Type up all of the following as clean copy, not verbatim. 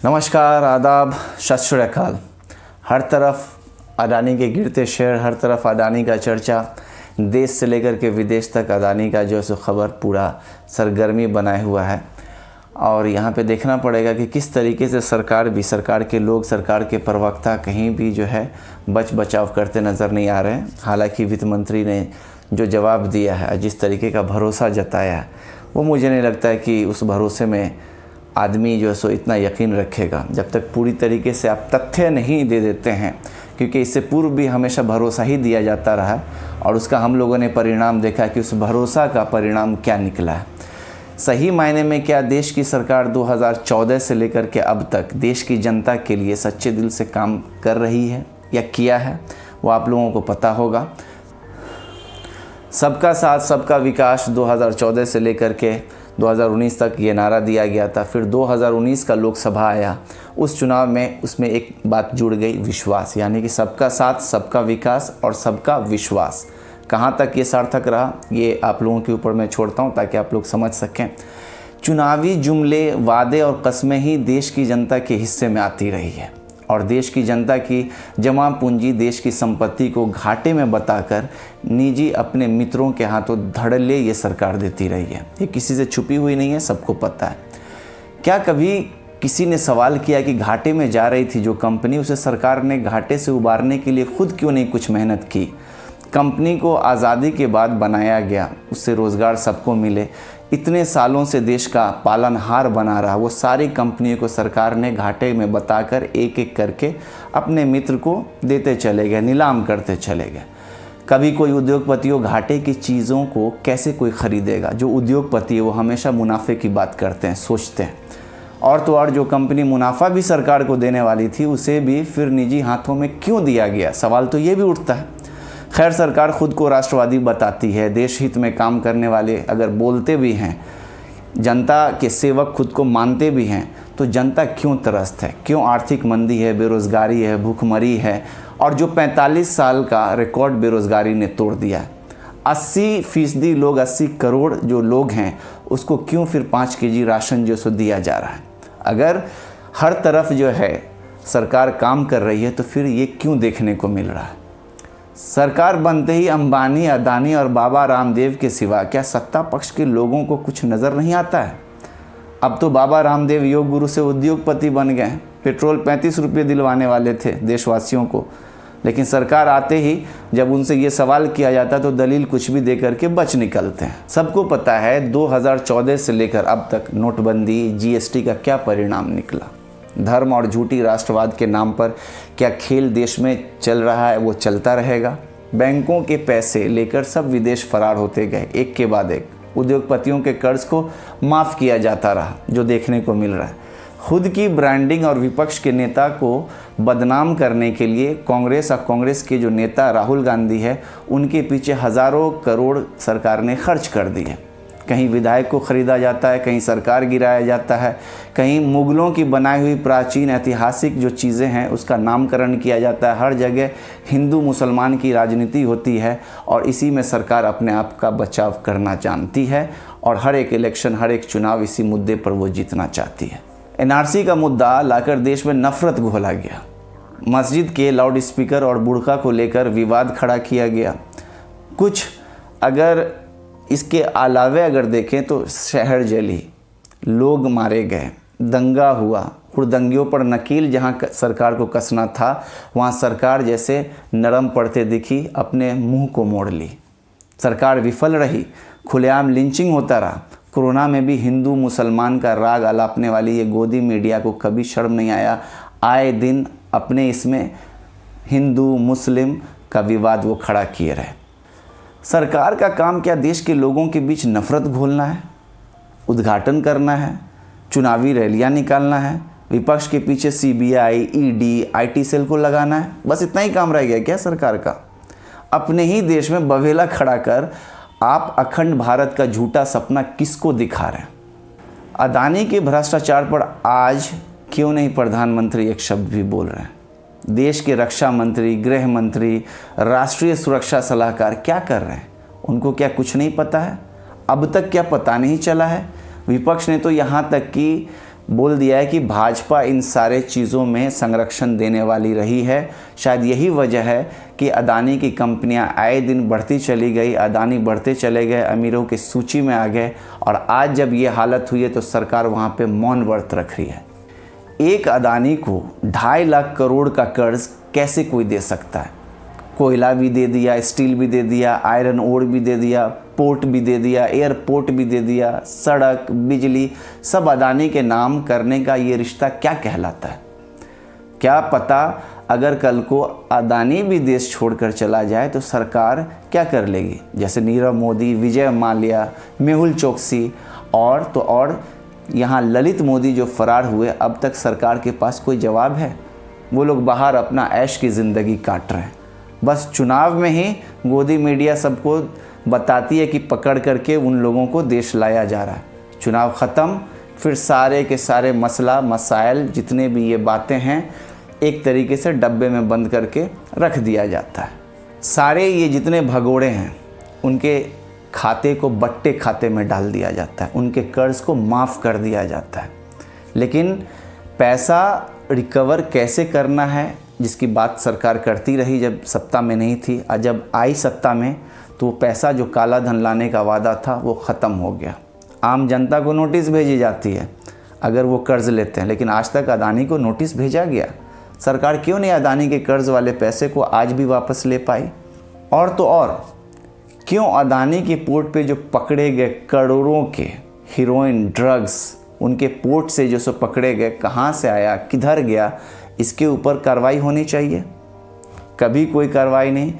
नमस्कार, आदाब, सत श्री अकाल। हर तरफ अडानी के गिरते शेयर, हर तरफ अडानी का चर्चा, देश से लेकर के विदेश तक अडानी का जो है सो खबर पूरा सरगर्मी बनाए हुआ है। और यहाँ पे देखना पड़ेगा कि किस तरीके से सरकार भी, सरकार के लोग, सरकार के प्रवक्ता कहीं भी जो है बचाव करते नज़र नहीं आ रहे हैं। हालांकि वित्त मंत्री ने जो जवाब दिया है, जिस तरीके का भरोसा जताया है, वो मुझे नहीं लगता है कि उस भरोसे में आदमी जो है सो इतना यकीन रखेगा जब तक पूरी तरीके से आप तथ्य नहीं दे देते हैं। क्योंकि इससे पूर्व भी हमेशा भरोसा ही दिया जाता रहा है और उसका हम लोगों ने परिणाम देखा कि उस भरोसा का परिणाम क्या निकला है। सही मायने में क्या देश की सरकार 2014 से लेकर के अब तक देश की जनता के लिए सच्चे दिल से काम कर रही है या किया है, वो आप लोगों को पता होगा। सबका साथ सबका विकास 2014 से लेकर के 2019 तक ये नारा दिया गया था। फिर 2019 का लोकसभा आया, उस चुनाव में उसमें एक बात जुड़ गई, विश्वास। यानी कि सबका साथ सबका विकास और सबका विश्वास। कहाँ तक ये सार्थक रहा, ये आप लोगों के ऊपर मैं छोड़ता हूँ ताकि आप लोग समझ सकें। चुनावी जुमले, वादे और कस्में ही देश की जनता के हिस्से में आती रही है और देश की जनता की जमा पूंजी, देश की संपत्ति को घाटे में बताकर निजी अपने मित्रों के हाथों धड़ल्ले ये सरकार देती रही है। ये किसी से छुपी हुई नहीं है, सबको पता है। क्या कभी किसी ने सवाल किया कि घाटे में जा रही थी जो कंपनी, उसे सरकार ने घाटे से उबारने के लिए खुद क्यों नहीं कुछ मेहनत की? कंपनी को आज़ादी के बाद बनाया गया, उससे रोज़गार सबको मिले, इतने सालों से देश का पालनहार बना रहा, वो सारी कंपनियों को सरकार ने घाटे में बताकर एक एक करके अपने मित्र को देते चले गए, नीलाम करते चले गए। कभी कोई उद्योगपतियों घाटे की चीज़ों को कैसे कोई ख़रीदेगा? जो उद्योगपति है वो हमेशा मुनाफे की बात करते हैं, सोचते हैं। और तो और जो कंपनी मुनाफा भी सरकार को देने वाली थी, उसे भी फिर निजी हाथों में क्यों दिया गया? सवाल तो ये भी उठता है। खैर, सरकार खुद को राष्ट्रवादी बताती है, देश हित में काम करने वाले अगर बोलते भी हैं, जनता के सेवक खुद को मानते भी हैं, तो जनता क्यों त्रस्त है? क्यों आर्थिक मंदी है, बेरोज़गारी है, भूखमरी है? और जो 45 साल का रिकॉर्ड बेरोज़गारी ने तोड़ दिया है, 80% लोग, 80 करोड़ जो लोग हैं, उसको क्यों फिर 5 केजी राशन जो सो दिया जा रहा है? अगर हर तरफ जो है सरकार काम कर रही है, तो फिर ये क्यों देखने को मिल रहा है? सरकार बनते ही अंबानी, अदानी और बाबा रामदेव के सिवा क्या सत्ता पक्ष के लोगों को कुछ नज़र नहीं आता है? अब तो बाबा रामदेव योग गुरु से उद्योगपति बन गए। पेट्रोल 35 रुपये दिलवाने वाले थे देशवासियों को, लेकिन सरकार आते ही जब उनसे ये सवाल किया जाता तो दलील कुछ भी दे करके बच निकलते हैं। सबको पता है 2014 से लेकर अब तक नोटबंदी, जीएसटी का क्या परिणाम निकला। धर्म और झूठी राष्ट्रवाद के नाम पर क्या खेल देश में चल रहा है, वो चलता रहेगा। बैंकों के पैसे लेकर सब विदेश फरार होते गए, एक के बाद एक। उद्योगपतियों के कर्ज को माफ़ किया जाता रहा, जो देखने को मिल रहा है। खुद की ब्रांडिंग और विपक्ष के नेता को बदनाम करने के लिए कांग्रेस और कांग्रेस के जो नेता राहुल गांधी है, उनके पीछे हज़ारों करोड़ सरकार ने खर्च कर दिए। कहीं विधायक को ख़रीदा जाता है, कहीं सरकार गिराया जाता है, कहीं मुग़लों की बनाई हुई प्राचीन ऐतिहासिक जो चीज़ें हैं उसका नामकरण किया जाता है। हर जगह हिंदू मुसलमान की राजनीति होती है और इसी में सरकार अपने आप का बचाव करना जानती है और हर एक इलेक्शन, हर एक चुनाव इसी मुद्दे पर वो जीतना चाहती है। एनआरसी का मुद्दा लाकर देश में नफ़रत घोला गया। मस्जिद के लाउड स्पीकर और बुर्का को लेकर विवाद खड़ा किया गया। कुछ अगर इसके अलावे अगर देखें तो शहर जली, लोग मारे गए, दंगा हुआ, हुड़दंगियों पर नकील जहां सरकार को कसना था, वहां सरकार जैसे नरम पड़ते दिखी, अपने मुंह को मोड़ ली। सरकार विफल रही, खुलेआम लिंचिंग होता रहा। कोरोना में भी हिंदू मुसलमान का राग अलापने वाली ये गोदी मीडिया को कभी शर्म नहीं आया। आए दिन अपने इसमें हिंदू मुस्लिम का विवाद वो खड़ा किए रहे। सरकार का काम क्या देश के लोगों के बीच नफ़रत घोलना है, उद्घाटन करना है, चुनावी रैलियां निकालना है, विपक्ष के पीछे सीबीआई, ईडी, आईटी सेल को लगाना है? बस इतना ही काम रह गया क्या सरकार का? अपने ही देश में बवेला खड़ा कर आप अखंड भारत का झूठा सपना किसको दिखा रहे हैं? अदानी के भ्रष्टाचार पर आज क्यों नहीं प्रधानमंत्री एक शब्द भी बोल रहे हैं? देश के रक्षा मंत्री, गृह मंत्री, राष्ट्रीय सुरक्षा सलाहकार क्या कर रहे हैं? उनको क्या कुछ नहीं पता है? अब तक क्या पता नहीं चला है? विपक्ष ने तो यहाँ तक कि बोल दिया है कि भाजपा इन सारे चीज़ों में संरक्षण देने वाली रही है। शायद यही वजह है कि अदानी की कंपनियां आए दिन बढ़ती चली गई, अदानी बढ़ते चले गए, अमीरों की सूची में आ गए, और आज जब ये हालत हुई है तो सरकार वहाँ पे मौन व्रत रख रही है। एक अदानी को 2.5 लाख करोड़ का कर्ज कैसे कोई दे सकता है? कोयला भी दे दिया, स्टील भी दे दिया, आयरन ओर भी दे दिया, पोर्ट भी दे दिया, एयरपोर्ट भी दे दिया, सड़क, बिजली, सब अदानी के नाम करने का ये रिश्ता क्या कहलाता है? क्या पता अगर कल को अदानी भी देश छोड़कर चला जाए तो सरकार क्या कर लेगी? जैसे नीरव मोदी, विजय माल्या, मेहुल चोकसी और तो और यहाँ ललित मोदी जो फरार हुए, अब तक सरकार के पास कोई जवाब है? वो लोग बाहर अपना ऐश की ज़िंदगी काट रहे हैं। बस चुनाव में ही गोदी मीडिया सबको बताती है कि पकड़ करके उन लोगों को देश लाया जा रहा है। चुनाव ख़त्म, फिर सारे के सारे मसला मसाइल जितने भी ये बातें हैं एक तरीके से डब्बे में बंद करके रख दिया जाता है। सारे ये जितने भगोड़े हैं उनके खाते को बट्टे खाते में डाल दिया जाता है, उनके कर्ज को माफ़ कर दिया जाता है। लेकिन पैसा रिकवर कैसे करना है जिसकी बात सरकार करती रही जब सत्ता में नहीं थी, और जब आई सत्ता में तो वो पैसा जो काला धन लाने का वादा था वो ख़त्म हो गया। आम जनता को नोटिस भेजी जाती है अगर वो कर्ज़ लेते हैं, लेकिन आज तक अदानी को नोटिस भेजा गया? सरकार क्यों नहीं अदानी के कर्ज़ वाले पैसे को आज भी वापस ले पाई? और तो और क्यों अदानी के पोर्ट पे जो पकड़े गए करोड़ों के हीरोइन, ड्रग्स, उनके पोर्ट से जो सब पकड़े गए, कहाँ से आया, किधर गया, इसके ऊपर कार्रवाई होनी चाहिए। कभी कोई कार्रवाई नहीं,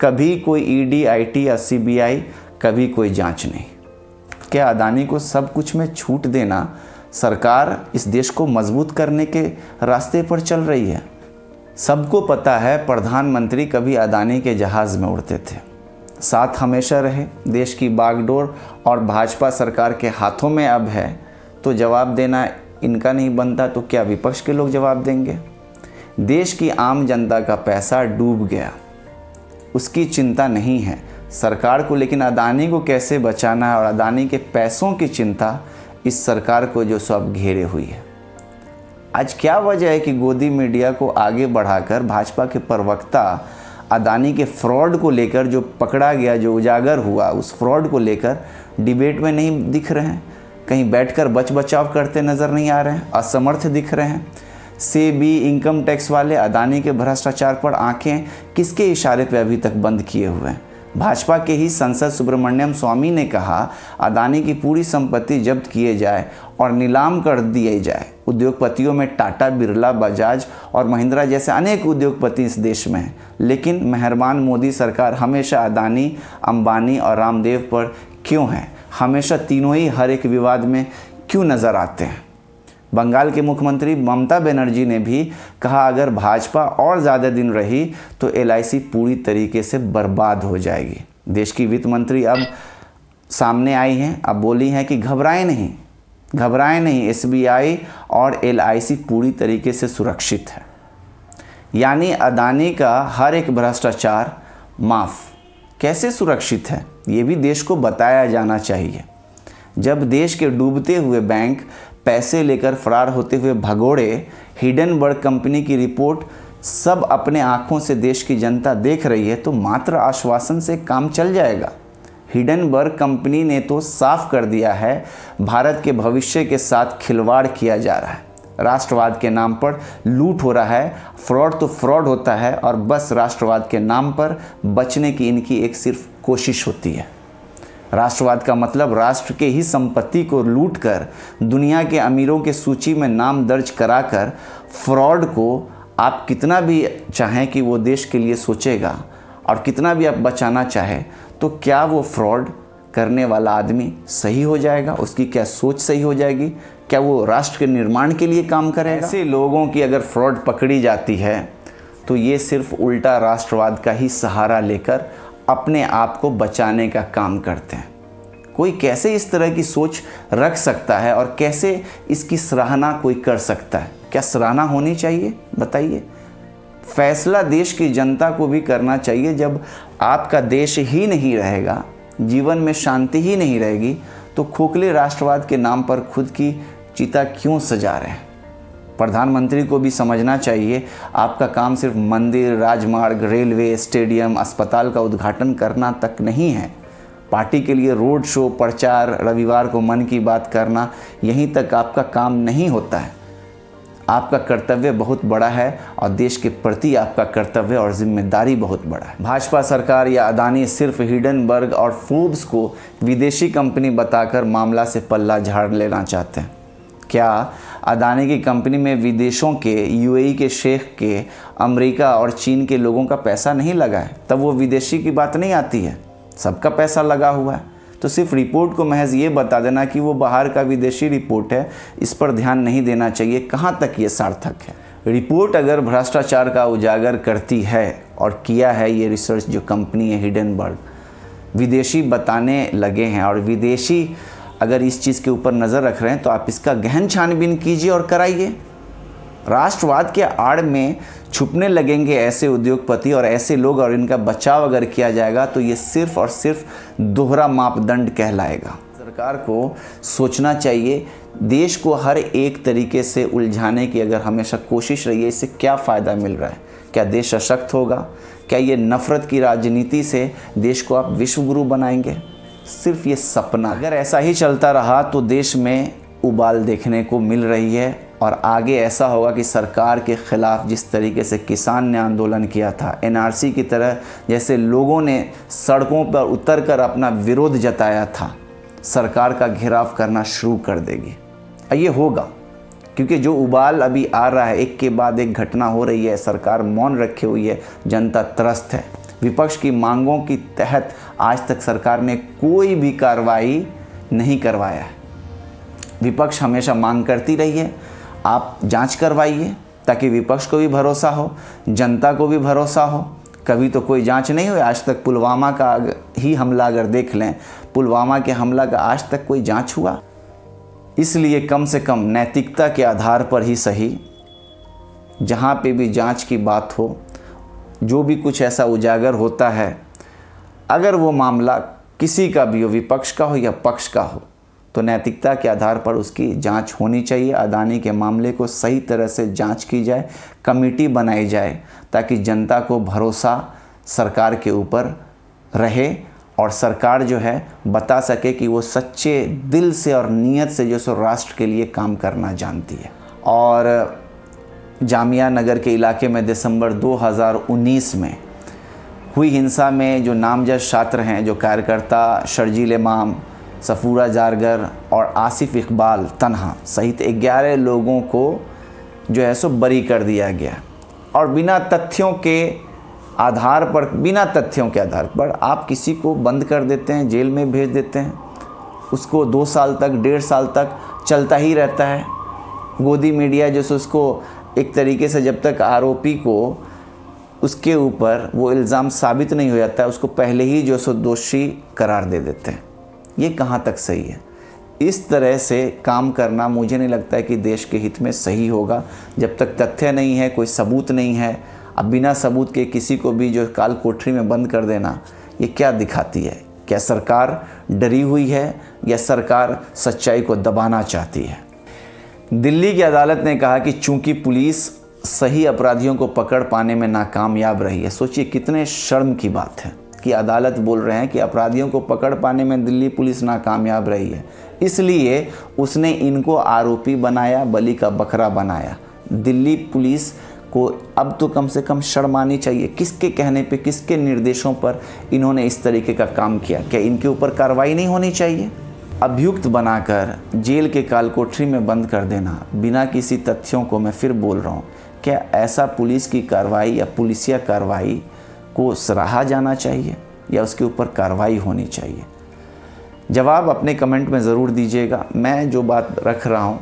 कभी कोई ईडी, आईटी या सीबीआई, कभी कोई जांच नहीं। क्या अदानी को सब कुछ में छूट देना सरकार इस देश को मजबूत करने के रास्ते पर चल रही है? सबको पता है प्रधानमंत्री कभी अदानी के जहाज़ में उड़ते थे, साथ हमेशा रहे। देश की बागडोर और भाजपा सरकार के हाथों में अब है, तो जवाब देना इनका नहीं बनता तो क्या विपक्ष के लोग जवाब देंगे? देश की आम जनता का पैसा डूब गया, उसकी चिंता नहीं है सरकार को, लेकिन अदानी को कैसे बचाना है और अदानी के पैसों की चिंता इस सरकार को जो सब घेरे हुई है। आज क्या वजह है कि गोदी मीडिया को आगे बढ़ाकर भाजपा के प्रवक्ता अदानी के फ्रॉड को लेकर जो पकड़ा गया, जो उजागर हुआ, उस फ्रॉड को लेकर डिबेट में नहीं दिख रहे हैं? कहीं बैठकर बचाव करते नज़र नहीं आ रहे हैं, असमर्थ दिख रहे हैं। सेबी, इनकम टैक्स वाले अदानी के भ्रष्टाचार पर आंखें किसके इशारे पे अभी तक बंद किए हुए हैं? भाजपा के ही सांसद सुब्रमण्यम स्वामी ने कहा अदानी की पूरी संपत्ति जब्त किए जाए और नीलाम कर दिए जाए। उद्योगपतियों में टाटा, बिरला, बजाज और महिंद्रा जैसे अनेक उद्योगपति इस देश में हैं, लेकिन मेहरबान मोदी सरकार हमेशा अदानी, अंबानी और रामदेव पर क्यों है? हमेशा तीनों ही हर एक विवाद में क्यों नज़र आते हैं? बंगाल के मुख्यमंत्री ममता बनर्जी ने भी कहा अगर भाजपा और ज़्यादा दिन रही तो एलआईसी पूरी तरीके से बर्बाद हो जाएगी। देश की वित्त मंत्री अब सामने आई हैं, अब बोली हैं कि घबराएं नहीं, एसबीआई और एलआईसी पूरी तरीके से सुरक्षित है। यानी अदानी का हर एक भ्रष्टाचार माफ़। कैसे सुरक्षित है ये भी देश को बताया जाना चाहिए। जब देश के डूबते हुए बैंक, पैसे लेकर फरार होते हुए भगोड़े, हिडनबर्ग कंपनी की रिपोर्ट सब अपने आंखों से देश की जनता देख रही है, तो मात्र आश्वासन से काम चल जाएगा? हिडनबर्ग कंपनी ने तो साफ कर दिया है भारत के भविष्य के साथ खिलवाड़ किया जा रहा है, राष्ट्रवाद के नाम पर लूट हो रहा है। फ्रॉड तो फ्रॉड होता है और बस राष्ट्रवाद के नाम पर बचने की इनकी एक सिर्फ कोशिश होती है। राष्ट्रवाद का मतलब राष्ट्र के ही संपत्ति को लूटकर दुनिया के अमीरों के सूची में नाम दर्ज कराकर फ्रॉड को आप कितना भी चाहें कि वो देश के लिए सोचेगा और कितना भी आप बचाना चाहे, तो क्या वो फ्रॉड करने वाला आदमी सही हो जाएगा? उसकी क्या सोच सही हो जाएगी? क्या वो राष्ट्र के निर्माण के लिए काम करेगा? ऐसे लोगों की अगर फ्रॉड पकड़ी जाती है तो ये सिर्फ उल्टा राष्ट्रवाद का ही सहारा लेकर अपने आप को बचाने का काम करते हैं। कोई कैसे इस तरह की सोच रख सकता है और कैसे इसकी सराहना कोई कर सकता है? क्या सराहना होनी चाहिए? बताइए। फैसला देश की जनता को भी करना चाहिए। जब आपका देश ही नहीं रहेगा जीवन में शांति ही नहीं रहेगी तो खोखले राष्ट्रवाद के नाम पर खुद की चिता क्यों सजा रहे हैं? प्रधानमंत्री को भी समझना चाहिए, आपका काम सिर्फ मंदिर, राजमार्ग, रेलवे, स्टेडियम, अस्पताल का उद्घाटन करना तक नहीं है। पार्टी के लिए रोड शो, प्रचार, रविवार को मन की बात करना, यहीं तक आपका काम नहीं होता है। आपका कर्तव्य बहुत बड़ा है और देश के प्रति आपका कर्तव्य और जिम्मेदारी बहुत बड़ा है। भाजपा सरकार या अदानी सिर्फ हिडनबर्ग और फोर्ब्स को विदेशी कंपनी बताकर मामला से पल्ला झाड़ लेना चाहते हैं। क्या अदानी की कंपनी में विदेशों के, यूएई के शेख के, अमेरिका और चीन के लोगों का पैसा नहीं लगा है? तब वो विदेशी की बात नहीं आती है, सबका पैसा लगा हुआ है। तो सिर्फ रिपोर्ट को महज ये बता देना कि वो बाहर का विदेशी रिपोर्ट है, इस पर ध्यान नहीं देना चाहिए। कहाँ तक ये सार्थक है? रिपोर्ट अगर भ्रष्टाचार का उजागर करती है, और किया है ये रिसर्च जो कंपनी है हिडनबर्ग, विदेशी बताने लगे हैं और विदेशी अगर इस चीज़ के ऊपर नज़र रख रहे हैं तो आप इसका गहन छानबीन कीजिए और कराइए। राष्ट्रवाद के आड़ में छुपने लगेंगे ऐसे उद्योगपति और ऐसे लोग, और इनका बचाव अगर किया जाएगा तो ये सिर्फ और सिर्फ दोहरा मापदंड कहलाएगा। सरकार को सोचना चाहिए, देश को हर एक तरीके से उलझाने की अगर हमेशा कोशिश रही है, इससे क्या फ़ायदा मिल रहा है? क्या देश सशक्त होगा? क्या ये नफ़रत की राजनीति से देश को आप विश्वगुरु बनाएंगे? सिर्फ ये सपना। अगर ऐसा ही चलता रहा तो देश में उबाल देखने को मिल रही है, और आगे ऐसा होगा कि सरकार के ख़िलाफ़ जिस तरीके से किसान ने आंदोलन किया था, एनआरसी की तरह जैसे लोगों ने सड़कों पर उतरकर अपना विरोध जताया था, सरकार का घेराव करना शुरू कर देगी। ये होगा क्योंकि जो उबाल अभी आ रहा है, एक के बाद एक घटना हो रही है, सरकार मौन रखे हुई है, जनता त्रस्त है। विपक्ष की मांगों के तहत आज तक सरकार ने कोई भी कार्रवाई नहीं करवाया है। विपक्ष हमेशा मांग करती रही है, आप जांच करवाइए ताकि विपक्ष को भी भरोसा हो, जनता को भी भरोसा हो। कभी तो कोई जांच नहीं हुई आज तक। पुलवामा का ही हमला अगर देख लें, पुलवामा के हमला का आज तक कोई जांच हुआ? इसलिए कम से कम नैतिकता के आधार पर ही सही, जहाँ पे भी जांच की बात हो, जो भी कुछ ऐसा उजागर होता है, अगर वो मामला किसी का भी हो, विपक्ष का हो या पक्ष का हो, तो नैतिकता के आधार पर उसकी जांच होनी चाहिए। अदानी के मामले को सही तरह से जांच की जाए, कमेटी बनाई जाए ताकि जनता को भरोसा सरकार के ऊपर रहे और सरकार जो है बता सके कि वो सच्चे दिल से और नीयत से जो सो राष्ट्र के लिए काम करना जानती है। और जामिया नगर के इलाके में दिसंबर 2019 में हुई हिंसा में जो नामजद छात्र हैं, जो कार्यकर्ता शर्जील इमाम, सफूरा जारगर और आसिफ इकबाल तन्हा सहित 11 लोगों को जो है सो बरी कर दिया गया। और बिना तथ्यों के आधार पर आप किसी को बंद कर देते हैं, जेल में भेज देते हैं, उसको 2 साल तक, 1.5 साल तक चलता ही रहता है। गोदी मीडिया जो उसको एक तरीके से जब तक आरोपी को उसके ऊपर वो इल्ज़ाम साबित नहीं हो जाता है, उसको पहले ही जो सो दोषी करार दे देते हैं। ये कहाँ तक सही है? इस तरह से काम करना मुझे नहीं लगता है कि देश के हित में सही होगा। जब तक तथ्य नहीं है, कोई सबूत नहीं है, अब बिना सबूत के किसी को भी जो काल कोठरी में बंद कर देना, ये क्या दिखाती है? क्या सरकार डरी हुई है या सरकार सच्चाई को दबाना चाहती है? दिल्ली की अदालत ने कहा कि चूंकि पुलिस सही अपराधियों को पकड़ पाने में नाकामयाब रही है। सोचिए कितने शर्म की बात है कि अदालत बोल रहे हैं कि अपराधियों को पकड़ पाने में दिल्ली पुलिस नाकामयाब रही है, इसलिए उसने इनको आरोपी बनाया, बलि का बकरा बनाया। दिल्ली पुलिस को अब तो कम से कम शर्म आनी चाहिए। किसके कहने पे, किसके निर्देशों पर इन्होंने इस तरीके का काम किया? क्या इनके ऊपर कार्रवाई नहीं होनी चाहिए? अभियुक्त बनाकर जेल के काल कोठरी में बंद कर देना बिना किसी तथ्यों को, मैं फिर बोल रहा हूँ, क्या ऐसा पुलिस की कार्रवाई या पुलिसिया कार्रवाई को सराहा जाना चाहिए या उसके ऊपर कार्रवाई होनी चाहिए? जवाब अपने कमेंट में ज़रूर दीजिएगा। मैं जो बात रख रहा हूँ,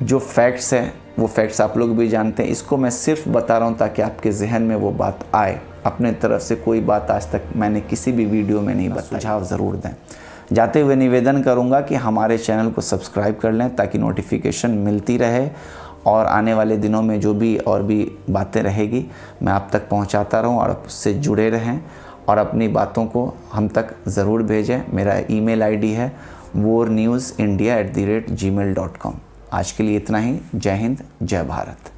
जो फैक्ट्स हैं, वो फैक्ट्स आप लोग भी जानते हैं। इसको मैं सिर्फ बता रहा हूँ ताकि आपके जहन में वो बात आए। अपने तरफ से कोई बात आज तक मैंने किसी भी वीडियो में नहीं बताई। सुझाव ज़रूर दें। जाते हुए निवेदन करूंगा कि हमारे चैनल को सब्सक्राइब कर लें ताकि नोटिफिकेशन मिलती रहे और आने वाले दिनों में जो भी और भी बातें रहेगी मैं आप तक पहुंचाता रहूं और उससे जुड़े रहें। और अपनी बातों को हम तक ज़रूर भेजें। मेरा ईमेल आईडी है warnewsindia@gmail.com। आज के लिए इतना ही। जय हिंद, जय भारत।